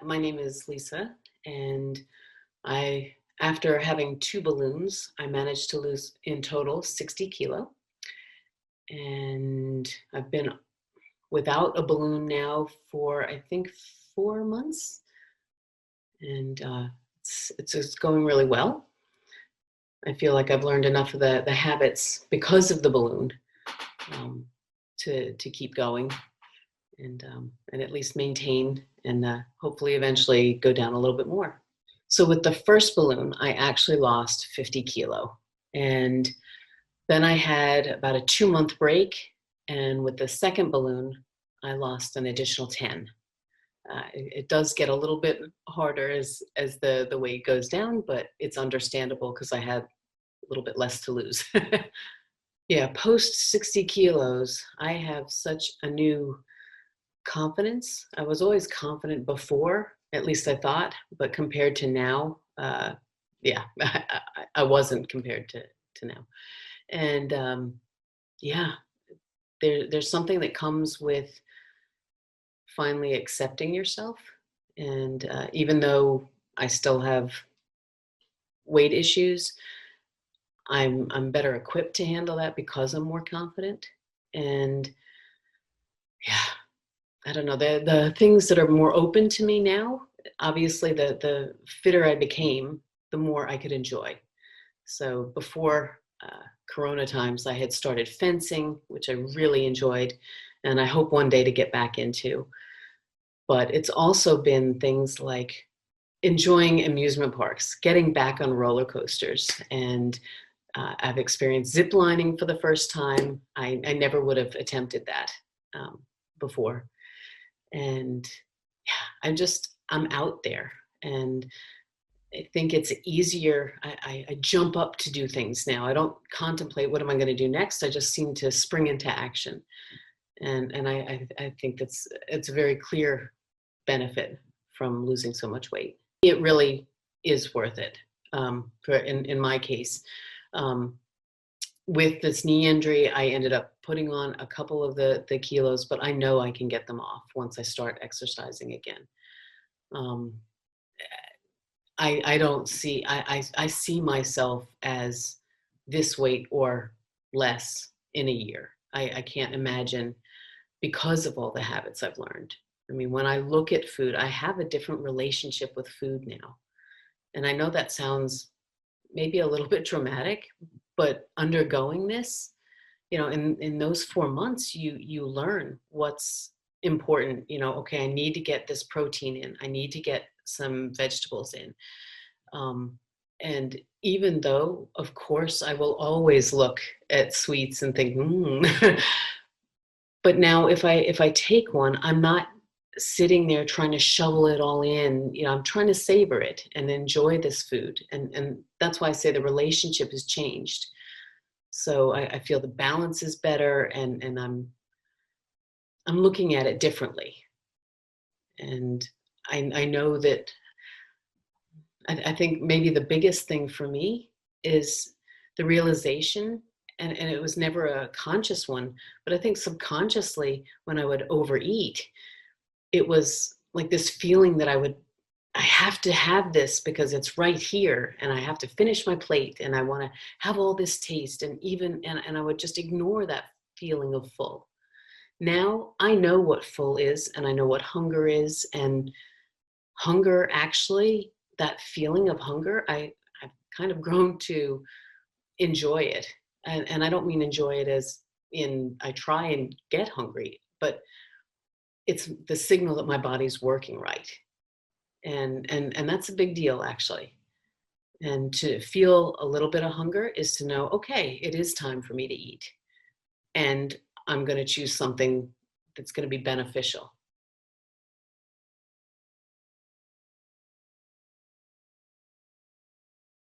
My name is Lisa, and after having 2 balloons, I managed to lose in total 60 kilo. And I've been without a balloon now for, I think, 4 months. And it's going really well. I feel like I've learned enough of the habits because of the balloon to keep going and at least maintain and hopefully eventually go down a little bit more. So with the first balloon, I actually lost 50 kilo. And then I had about a 2-month break. And with the second balloon, I lost an additional 10. It does get a little bit harder as the weight goes down, but it's understandable because I had a little bit less to lose. Yeah, post 60 kilos, I have such a new confidence. I was always confident before, at least I thought, but compared to now, yeah, I wasn't compared to now. And yeah, there's something that comes with finally accepting yourself. And even though I still have weight issues, I'm better equipped to handle that because I'm more confident. And yeah, I don't know, the things that are more open to me now, obviously the fitter I became, the more I could enjoy. So before Corona times, I had started fencing, which I really enjoyed, and I hope one day to get back into. But it's also been things like enjoying amusement parks, getting back on roller coasters, and I've experienced zip lining for the first time. I never would have attempted that before. And yeah, I'm out there, and I think it's easier. I jump up to do things now. I don't contemplate what am I going to do next. I just seem to spring into action. And I think it's a very clear benefit from losing so much weight. It really is worth it in my case. With this knee injury, I ended up putting on a couple of the kilos, but I know I can get them off once I start exercising again. I don't see, I see myself as this weight or less in a year. I can't imagine because of all the habits I've learned. I mean, when I look at food, I have a different relationship with food now. And I know that sounds maybe a little bit dramatic, but undergoing this, in those 4 months, you learn what's important. Okay, I need to get this protein in. I need to get some vegetables in. And even though, of course, I will always look at sweets and think, but now if I take one, I'm not sitting there trying to shovel it all in. I'm trying to savor it and enjoy this food. And that's why I say the relationship has changed. So I feel the balance is better, and I'm looking at it differently. And I know that I think maybe the biggest thing for me is the realization, and it was never a conscious one, but I think subconsciously when I would overeat, it was like this feeling that I have to have this because it's right here, and I have to finish my plate, and I want to have all this taste, and I would just ignore that feeling of full. Now I know what full is, and I know what hunger is, and hunger, actually, that feeling of hunger, I've kind of grown to enjoy it. And I don't mean enjoy it as in I try and get hungry, but it's the signal that my body's working right. And that's a big deal, actually. And to feel a little bit of hunger is to know, okay, it is time for me to eat. And I'm going to choose something that's going to be beneficial.